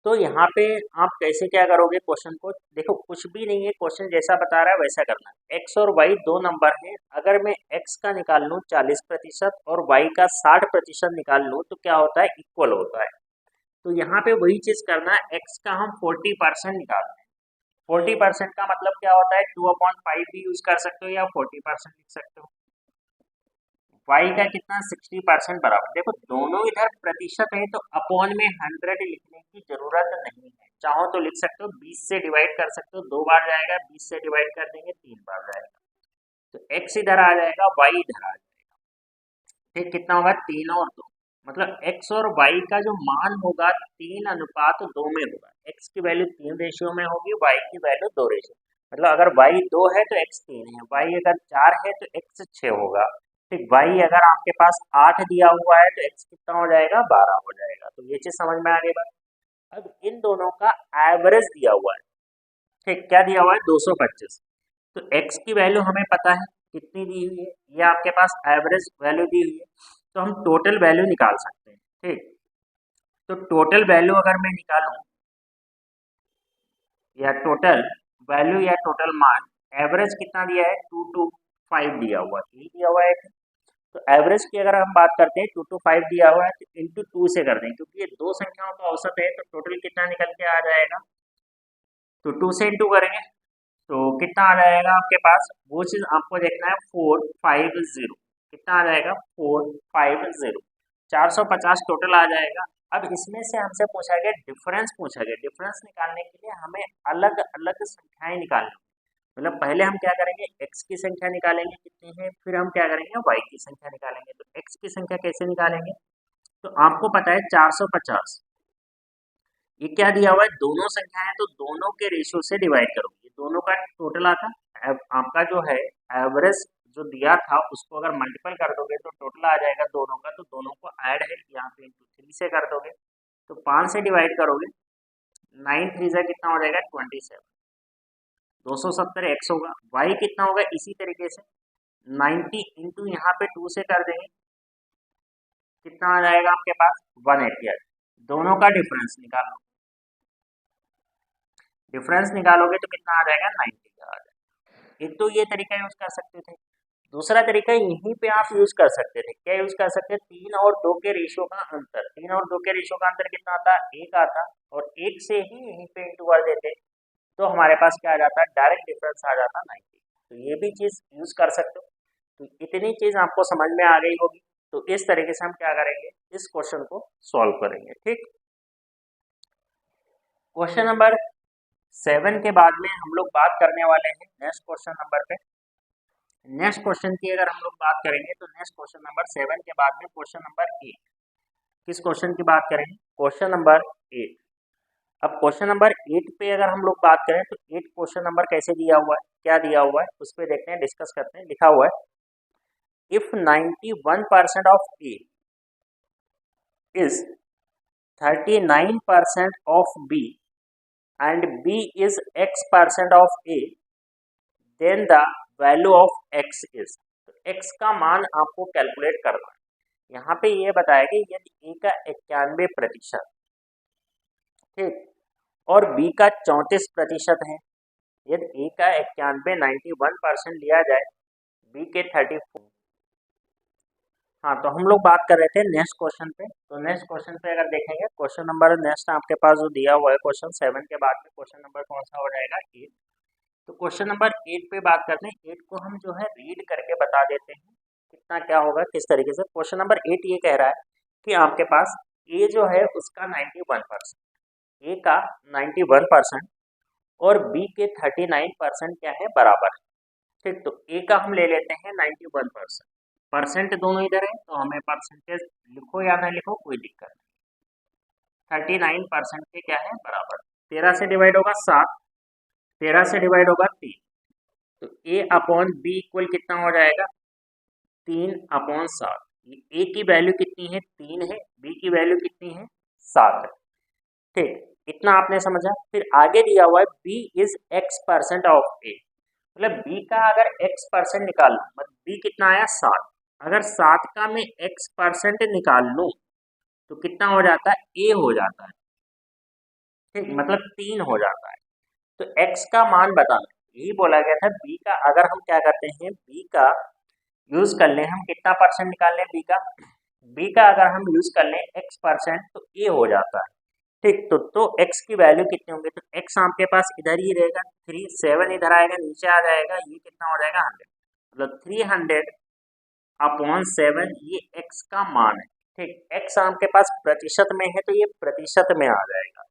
तो यहाँ पे आप कैसे क्या करोगे क्वेश्चन को, देखो कुछ भी नहीं है, क्वेश्चन जैसा बता रहा है वैसा करना है। एक्स और वाई दो नंबर हैं, अगर मैं एक्स का निकाल लूँ 40% और वाई का 60% निकाल लूँ तो क्या होता है, इक्वल होता है। तो यहाँ पे वही चीज करना है, एक्स का हम 40% निकालते हैं। 40% का मतलब क्या होता है, 2/5 भी यूज कर सकते हो या 40% लिख सकते हो। वाई का कितना, 60% बराबर, देखो दोनों इधर प्रतिशत है तो अपॉन में 100 लिखने की जरूरत नहीं है, चाहो तो लिख सकते हो 20 से डिवाइड कर सकते हो, 2 बार जाएगा, 20 से डिवाइड कर देंगे 3 बार जाएगा, तो एक्स इधर आ जाएगा, वाई इधर आ जाएगा। फिर कितना होगा, 3 और 2, मतलब एक्स और वाई का जो मान होगा 3:2 में होगा। एक्स की वैल्यू 3 रेशियो में होगी, वाई की वैल्यू 2 रेशियो, मतलब अगर वाई 2 है तो एक्स 3 है, वाई अगर 4 है तो एक्स 6 होगा। ठीक, वाई अगर आपके पास 8 दिया हुआ है तो एक्स कितना हो जाएगा, 12 हो जाएगा। तो ये चीज समझ में आ गई बात। अब इन दोनों का एवरेज दिया हुआ है, ठीक, क्या दिया हुआ है, 225। तो x की वैल्यू हमें पता है कितनी दी हुई है, ये आपके पास एवरेज वैल्यू दी हुई है, तो हम टोटल वैल्यू निकाल सकते हैं। ठीक, तो टोटल वैल्यू अगर मैं निकालूं, या टोटल वैल्यू या टोटल मान, एवरेज कितना दिया है, 225 दिया हुआ है, दिया हुआ है। तो एवरेज की अगर हम बात करते हैं, 225 दिया हुआ है तो इंटू 2 से कर दें, क्योंकि ये दो संख्याओं का औसत है, तो टोटल कितना निकल के आ जाएगा, तो 2 से इंटू करेंगे तो कितना आ जाएगा आपके पास, वो चीज आपको देखना है, 450, कितना आ जाएगा, 450, 450 टोटल आ जाएगा। अब इसमें से हमसे पूछा गया डिफरेंस, पूछा गया डिफरेंस निकालने के लिए हमें अलग अलग संख्याएं निकालनी, मतलब पहले हम क्या करेंगे, x की संख्या निकालेंगे कितनी है, फिर हम क्या करेंगे, y की संख्या निकालेंगे। तो x की संख्या कैसे निकालेंगे, तो आपको पता है 450, ये क्या दिया हुआ है, दोनों संख्याएं, तो दोनों के रेशियो से डिवाइड करोगे, ये दोनों का टोटल आता, आपका जो है एवरेज जो दिया था उसको अगर मल्टीपल कर दोगे तो टोटल आ जाएगा दोनों का, तो दोनों को ऐड है यहाँ पे इंटू 3 से कर दोगे, तो 5 से डिवाइड करोगे, 9 3 से कितना हो जाएगा, 27, 270 एक्स होगा। वाई कितना होगा, इसी तरीके से 90 इंटू यहाँ पे 2 से कर देंगे, कितना आ जाएगा आपके पास, 180। दोनों का डिफरेंस निकालो, डिफरेंस निकालोगे तो कितना आ जाएगा, 90 का आ जाएगा। एक तो ये तरीका यूज कर सकते थे, दूसरा तरीका यहीं पे आप यूज कर सकते थे, क्या यूज कर सकते थे, 3 और 2 के रेशियो का अंतर, 3 और 2 के रेशियो का अंतर कितना आता, 1 आता, और 1 से ही यहीं पे इंटू कर देते, तो हमारे पास क्या आ जाता है, डायरेक्ट डिफरेंस आ जाता 90। तो ये भी चीज यूज कर सकते हो। तो इतनी चीज आपको समझ में आ गई होगी, तो इस तरीके से हम क्या करेंगे, इस क्वेश्चन को सॉल्व करेंगे। ठीक, क्वेश्चन नंबर 7 के बाद में हम लोग बात करने वाले हैं नेक्स्ट क्वेश्चन नंबर पे। नेक्स्ट क्वेश्चन की अगर हम लोग बात करेंगे तो नेक्स्ट क्वेश्चन नंबर 7 के बाद में क्वेश्चन नंबर 8, किस क्वेश्चन की बात करेंगे, क्वेश्चन नंबर 8। अब क्वेश्चन नंबर 8 पे अगर हम लोग बात करें तो 8 क्वेश्चन नंबर कैसे दिया हुआ है, क्या दिया हुआ है उस पर देखते हैं, डिस्कस करते हैं। लिखा हुआ है, if 91% of A is 39% of B and b is x% of a, then the value of x is, तो x का मान आपको कैलकुलेट करना है। यहाँ पे ये बताया कि यदि a का 91%, ठीक, और b का 34% है, यदि a का 91% लिया जाए, b के 34, हाँ, तो हम लोग बात कर रहे थे नेक्स्ट क्वेश्चन पे। तो नेक्स्ट क्वेश्चन पे अगर देखेंगे, क्वेश्चन नंबर नेक्स्ट आपके पास जो दिया हुआ है क्वेश्चन 7 के बाद में क्वेश्चन नंबर कौन सा हो जाएगा, 8। तो क्वेश्चन नंबर 8 पे बात करते हैं। 8 को हम जो है रीड करके बता देते हैं कितना क्या होगा, किस तरीके से। क्वेश्चन नंबर 8 ये कह रहा है कि आपके पास ए जो है उसका 91%, ए का 91% और बी के 39% क्या है, बराबर है। ठीक, तो ए का हम ले लेते हैं 91%, परसेंट दोनों इधर है तो हमें परसेंटेज लिखो या ना लिखो कोई दिक्कत नहीं, 39% के क्या है, बराबर। 13 से डिवाइड होगा 7, 13 से डिवाइड होगा 3, तो ए अपॉन बी इक्वल कितना हो जाएगा, 3/7। ए की वैल्यू कितनी है, 3 है, बी की वैल्यू कितनी है, 7 है। ठीक, इतना आपने समझा। फिर आगे दिया हुआ है बी इज x% ऑफ ए, मतलब बी का अगर x% निकाल लूं, मतलब बी कितना आया, 7, अगर 7 का मैं x% निकाल लूं तो कितना हो जाता है, ए हो जाता है। ठीक, मतलब 3 हो जाता है। तो x का मान बताना, यही बोला गया था। b का अगर हम क्या करते हैं, b का यूज कर लें, हम कितना परसेंट निकाल लें b का अगर हम यूज कर लें x% तो a हो जाता है। ठीक, तो x की वैल्यू कितनी होंगी, तो x आपके पास इधर ही रहेगा 3, 7 इधर आएगा, नीचे आ जाएगा, ये कितना हो जाएगा 100, मतलब 300/7 ये x का मान है। ठीक, x आपके पास प्रतिशत में है तो ये प्रतिशत में आ जाएगा।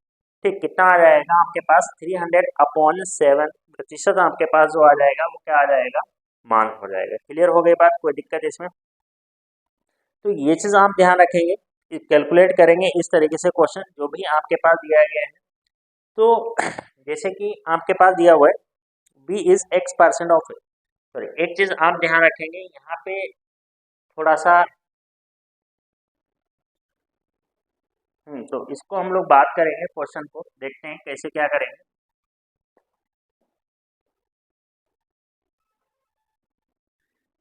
ठीक, कितना आ जाएगा आपके पास 300/7 प्रतिशत आपके पास जो आ जाएगा वो क्या आ जाएगा, मान हो जाएगा। क्लियर हो गई बात, कोई दिक्कत इसमें? तो ये चीज आप ध्यान रखेंगे, कैलकुलेट करेंगे इस तरीके से क्वेश्चन जो भी आपके पास दिया गया है। तो जैसे कि आपके पास दिया हुआ है b is x% of, sorry एक चीज आप ध्यान रखेंगे यहाँ पे थोड़ा सा, तो इसको हम लोग बात करेंगे, क्वेश्चन को देखते हैं कैसे क्या करेंगे।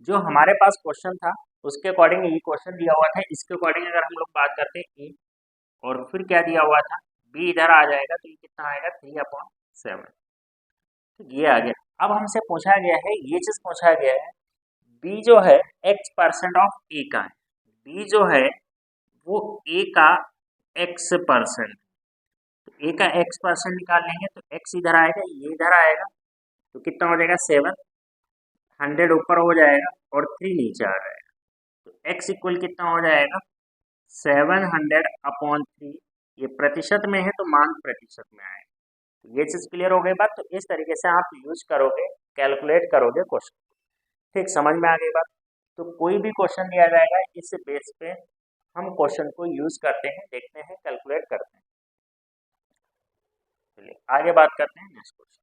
जो हमारे पास क्वेश्चन था उसके अकॉर्डिंग ये क्वेश्चन दिया हुआ था, इसके अकॉर्डिंग अगर हम लोग बात करते हैं a, और फिर क्या दिया हुआ था b इधर आ जाएगा, तो ये कितना आएगा 3/7। तो ये आ गया। अब हमसे पूछा गया है, ये चीज पूछा गया है b जो है x% ऑफ a का है, b जो है वो a का x%, तो a का x% निकाल लेंगे तो x इधर आएगा, ये इधर आएगा, तो कितना हो जाएगा 7, 100 ऊपर हो जाएगा और 3 नीचे आ जाएगा, तो x इक्वल कितना हो जाएगा 700/3। ये प्रतिशत में है तो मान प्रतिशत में आएगा। तो ये चीज क्लियर हो गई बात। तो इस तरीके से आप यूज करोगे, कैलकुलेट करोगे क्वेश्चन। ठीक, समझ में आ गई बात। तो कोई भी क्वेश्चन दिया जाएगा इस बेस पे हम क्वेश्चन को यूज करते हैं, देखते हैं, कैलकुलेट करते हैं। चलिए आगे बात करते हैं next question.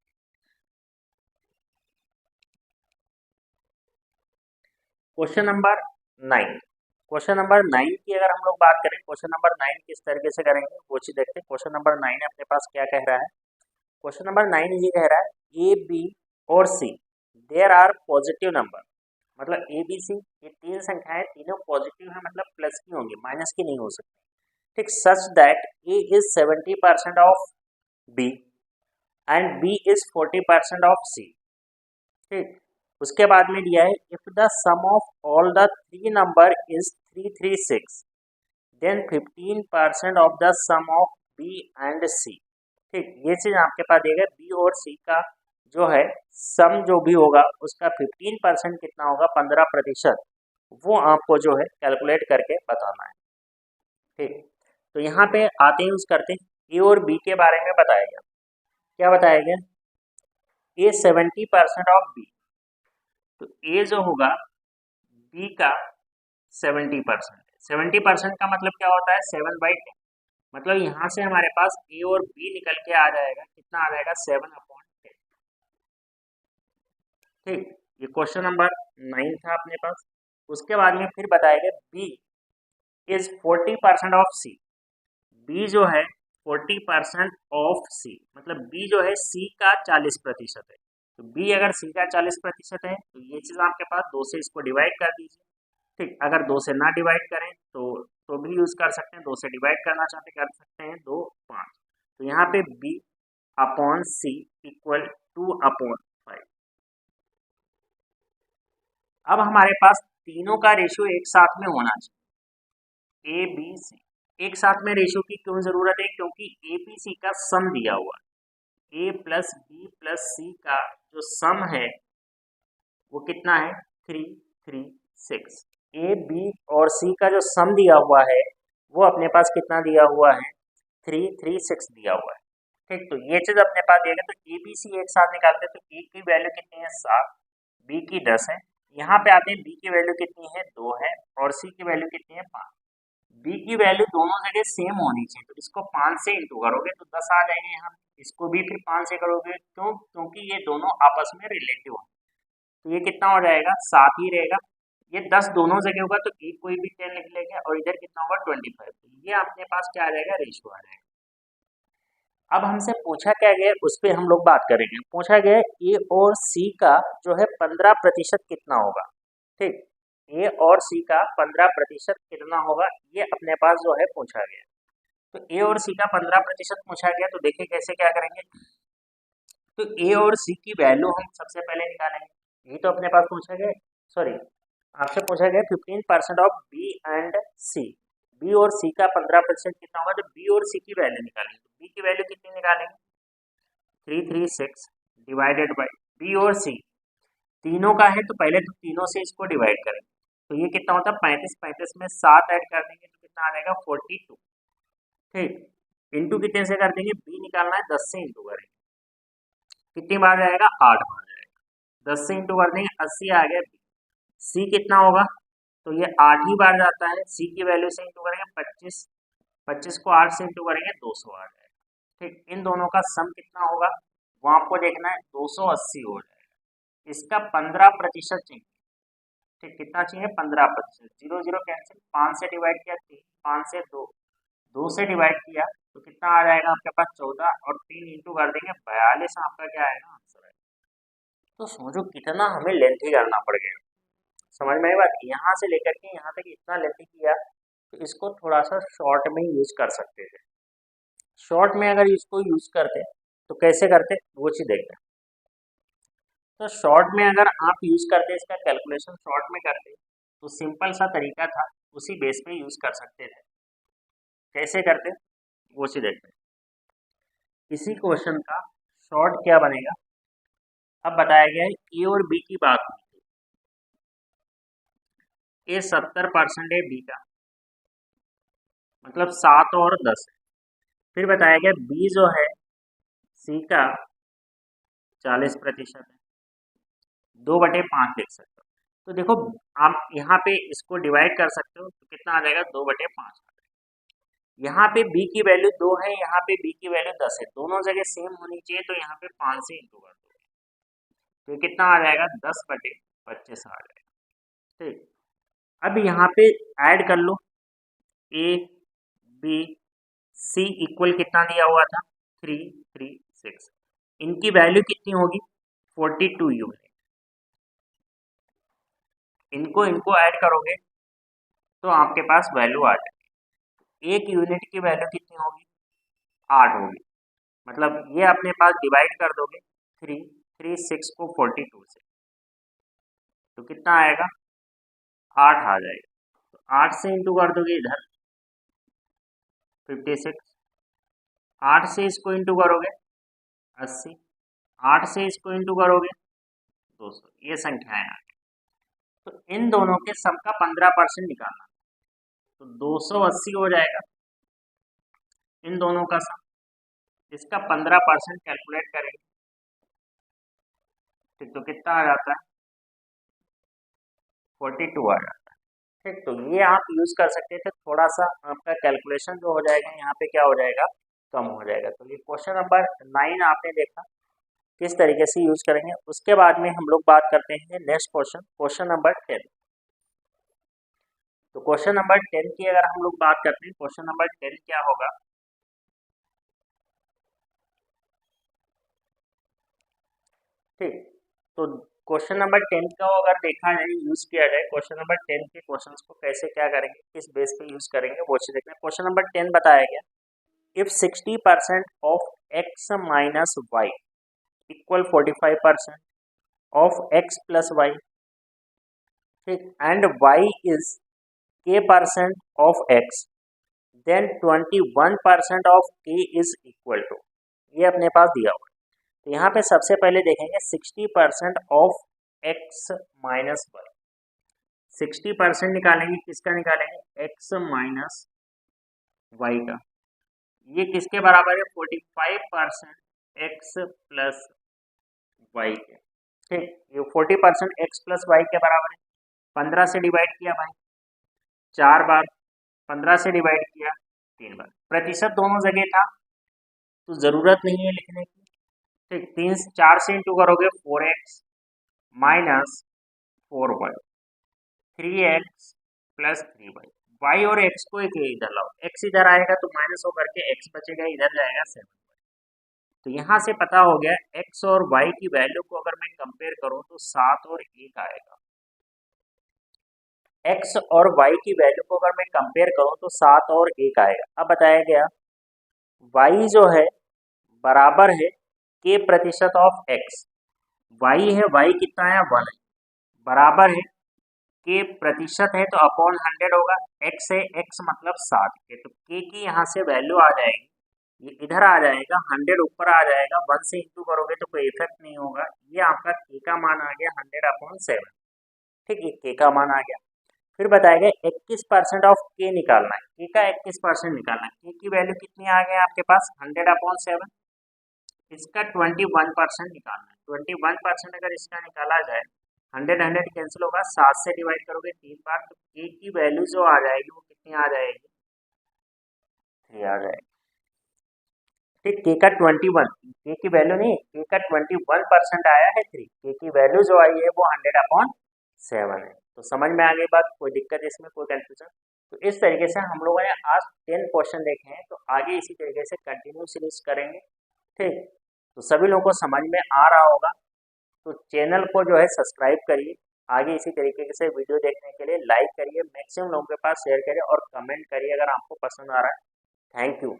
Question number 9। Question number 9 की अगर हम लोग बात करें, क्वेश्चन नंबर 9 किस तरीके से करेंगे वो चीज देखते हैं। क्वेश्चन नंबर 9 अपने पास क्या कह रहा है, क्वेश्चन नंबर 9 ये कह रहा है ए बी और सी देयर आर पॉजिटिव नंबर, मतलब ए बी सी ये 3 संख्याएं तीनों पॉजिटिव है, मतलब प्लस की होंगी, माइनस की नहीं हो सकती। ठीक, such that a is 70% of B and B is 40% of c. ठीक, उसके बाद में दिया है if the sum of all the 3 number is 336 then 15% of the sum of B and c. ठीक, ये चीज आपके पास दिया बी और सी का जो है सम जो भी होगा उसका 15% कितना होगा, 15%, वो आपको जो है कैलकुलेट करके बताना है। ठीक, तो यहाँ पे आते हैं यूज करते हैं ए और बी के बारे में बताया गया। क्या बताया गया, ए 70% ऑफ बी, तो ए जो होगा बी का 70%, 70% का मतलब क्या होता है 7/10, मतलब यहाँ से हमारे पास ए और बी निकल के आ जाएगा, कितना आ जाएगा 7/10। ठीक, ये क्वेश्चन नंबर 9 था अपने पास। उसके बाद में फिर बताएगा B is 40% of C, B जो है 40% ऑफ सी, मतलब बी जो है सी का 40% है, तो बी अगर सी का 40% है तो ये चीज आपके पास 2 से इसको डिवाइड कर दीजिए। ठीक, अगर 2 से ना डिवाइड करें तो भी यूज कर सकते हैं, 2 से डिवाइड करना चाहते कर सकते हैं 2, 5, तो यहाँ पे b अपॉन सी इक्वल 2/5। अब हमारे पास तीनों का रेशियो एक साथ में होना चाहिए, ए बी सी एक साथ में। रेशियो की क्यों जरूरत है, क्योंकि ए बी सी का सम दिया हुआ है, ए प्लस बी प्लस सी का जो सम है वो कितना है 336। ए बी और सी का जो सम दिया हुआ है वो अपने पास कितना दिया हुआ है 336 दिया हुआ है। ठीक, तो ये चीज अपने पास दिया गया, तो ए बी सी एक साथ निकालते हैं तो ए की वैल्यू कितनी है 7, बी की 10 है। यहाँ पे आते हैं बी की वैल्यू कितनी है 2 है और सी की वैल्यू कितनी है 5। बी की वैल्यू दोनों जगह सेम होनी चाहिए, तो इसको 5 से इंटू करोगे तो 10 आ जाएंगे यहाँ, इसको भी फिर 5 से करोगे, क्यों, क्योंकि ये दोनों आपस में रिलेटिव है, तो ये कितना हो जाएगा 7 ही रहेगा। ये 10 दोनों जगह होगा तो एक कोई भी 10 लिख लेंगे और इधर कितना होगा 25, तो ये अपने पास क्या आ जाएगा रेशियो आ जाएगा। अब हमसे पूछा क्या गया उस पर हम लोग बात करेंगे। पूछा गया ए और सी का जो है 15% कितना होगा। ठीक, ए और सी का 15% कितना होगा, ये अपने पास जो है पूछा गया। तो ए और सी का 15% पूछा गया, तो देखिए कैसे क्या करेंगे। तो ए और सी की वैल्यू हम सबसे पहले निकालेंगे, यही तो अपने पास पूछा गया, सॉरी आपसे पूछा गया 15% of B and C. B और सी का 15% कितना होगा, तो बी और सी की वैल्यू निकालेंगे। तो बी की वैल्यू कितनी निकालेंगे, 336 डिवाइडेड बाई बी और सी तीनों का है, तो पहले तो तीनों से इसको डिवाइड करेंगे। तो ये कितना होता है 35, 35 में 7 ऐड कर देंगे तो कितना आ जाएगा 42। ठीक, इंटू कितने से कर देंगे, बी निकालना है 10 से इंटू करेंगे, कितनी बार जाएगा 8 बार जाएगा, 10 से इंटू कर देंगे 80 आ गया। सी कितना होगा, तो ये 8 ही बार जाता है, सी की वैल्यू से इंटू करेंगे 25, 25 को 8 से इंटू करेंगे 200 आ जाएगा। ठीक, इन दोनों का सम कितना होगा वो आपको देखना है, 280 हो जाएगा। इसका 15% चाहिए। ठीक, कितना चाहिए 15%, 0 0 कैंसिल, 5 से डिवाइड किया 3, 5 से 2, 2 से डिवाइड किया तो कितना आ जाएगा आपके पास 14, और 3 इंटू कर देंगे 42, आपका क्या आएगा आंसर है। तो समझो कितना हमें लेंथी करना पड़ गया, समझ में आई बात। यहाँ से लेकर के यहाँ तक इतना लेंथी किया, तो इसको थोड़ा सा शॉर्ट में यूज कर सकते थे। शॉर्ट में अगर इसको यूज करते तो कैसे करते वो चीज देखते हैं। तो शॉर्ट में अगर आप यूज करते, इसका कैलकुलेशन शॉर्ट में करते, तो सिंपल सा तरीका था, उसी बेस पे यूज कर सकते थे। कैसे करते वो चीज देखते हैं। इसी क्वेश्चन का शॉर्ट क्या बनेगा, अब बताया गया है ए और बी की बात हुई थी, ए 70% है बी का, मतलब 7 और 10 है। फिर बताया गया बी जो है सी का 40% है, 2/5 लिख सकते हो। तो देखो आप यहाँ पे इसको डिवाइड कर सकते हो, तो कितना आ जाएगा 2/5। यहाँ पे b की वैल्यू 2 है, यहाँ पे b की वैल्यू 10 है, दोनों जगह सेम होनी चाहिए, तो यहाँ पे 5 से इंटू कर दो, तो ये कितना आ जाएगा 10/25 आ जाएगा। ठीक, अब यहाँ पे ऐड कर लो, a b c इक्वल कितना दिया हुआ था 3 3 6, इनकी वैल्यू कितनी होगी 42 यूनिट। इनको इनको ऐड करोगे तो आपके पास वैल्यू आ जाएगी। एक यूनिट की वैल्यू कितनी होगी 8 होगी, मतलब ये अपने पास डिवाइड कर दोगे 3 को 42 से, तो कितना आएगा 8 आ जाएगा। तो 8 से इंटू कर दोगे इधर 56, 8 से इसको इंटू करोगे 80, 8 से इसको इंटू करोगे 200, ये संख्याएं आ गई। तो इन दोनों के सम का 15% निकालना, तो 280 हो जाएगा इन दोनों का सम, इसका 15% कैलकुलेट करेंगे। ठीक, तो कितना आ जाता है 42 आ जाता है। ठीक, तो ये आप यूज कर सकते थे, थोड़ा सा आपका कैलकुलेशन जो हो जाएगा यहाँ पे क्या हो जाएगा कम हो जाएगा। तो ये क्वेश्चन नंबर 9 आपने देखा किस तरीके से यूज करेंगे। उसके बाद में हम लोग बात करते हैं नेक्स्ट क्वेश्चन, क्वेश्चन नंबर 10। तो क्वेश्चन नंबर 10 की अगर हम लोग बात करते हैं, क्वेश्चन नंबर 10 क्या होगा, ठीक। तो क्वेश्चन नंबर 10 का अगर देखा जाए यूज किया जाए, क्वेश्चन नंबर 10 के क्वेश्चंस को कैसे क्या करेंगे, किस बेस पे यूज करेंगे वो चीज देखते हैं। क्वेश्चन नंबर 10 बताया गया, if 60% of x minus y equal 45% of x plus y, ठीक, and y is k% of x, then 21% of k is equal to, ये अपने पास दिया हुआ है। तो यहाँ पे सबसे पहले देखेंगे 60% ऑफ x माइनस वाई, 60% निकालेंगे, किसका निकालेंगे x माइनस वाई का, ये किसके बराबर है 45% x प्लस वाई के। ठीक, ये 40% x प्लस वाई के बराबर है, 15 से डिवाइड किया भाई 4 बार, 15 से डिवाइड किया 3 बार, प्रतिशत दोनों जगह था तो जरूरत नहीं है लिखने की। ठीक, 4 से इंटू करोगे 4x minus 4y, 3x plus 3y, y और x को एक इधर लाओ, x इधर आएगा तो माइनस होकर के x बचेगा, इधर जाएगा 7। तो यहाँ से पता हो गया x और y की वैल्यू को अगर मैं कंपेयर करूं तो 7 और 1 आएगा। x और y की वैल्यू को अगर मैं कंपेयर करूं तो 7 और 1 आएगा। अब बताया गया y जो है बराबर है k प्रतिशत ऑफ x। y है, y कितना है 1 है, बराबर है k प्रतिशत है तो अपॉन 100 होगा, x है, x मतलब 60 है, तो k की यहाँ से वैल्यू आ जाएगी, ये इधर आ जाएगा, 100 ऊपर आ जाएगा, 1 से इंटू करोगे तो कोई इफेक्ट नहीं होगा, ये आपका k का मान आ गया 100/7। ठीक है, k का मान आ गया। फिर बताया गया 21% ऑफ k निकालना है, k का 21% निकालना है, k की वैल्यू कितनी आ गई आपके पास 100/7, इसका 21% निकालना है। 21% अगर इसका निकाला जाए, 100 कैंसिल होगा, 7 से डिवाइड करोगे 3 बार, तो k की वैल्यू जो आ जाएगी वो कितनी आ जाएगी 3 आ जाएगी। ठीक, k का 21, k की वैल्यू नहीं, k का 21% आया है 3, k की वैल्यू जो आई है वो 100/7 है। तो समझ में आ गई बात, कोई दिक्कत इसमें, कोई कंफ्यूजन? तो इस तरीके से हम लोगों ने आज 10 क्वेश्चन देखे हैं, तो आगे इसी तरीके से कंटिन्यू सीरीज करेंगे। ठीक, तो सभी लोगों को समझ में आ रहा होगा, तो चैनल को जो है सब्सक्राइब करिए, आगे इसी तरीके से वीडियो देखने के लिए लाइक करिए, मैक्सिमम लोगों के पास शेयर करिए और कमेंट करिए अगर आपको पसंद आ रहा है। Thank you.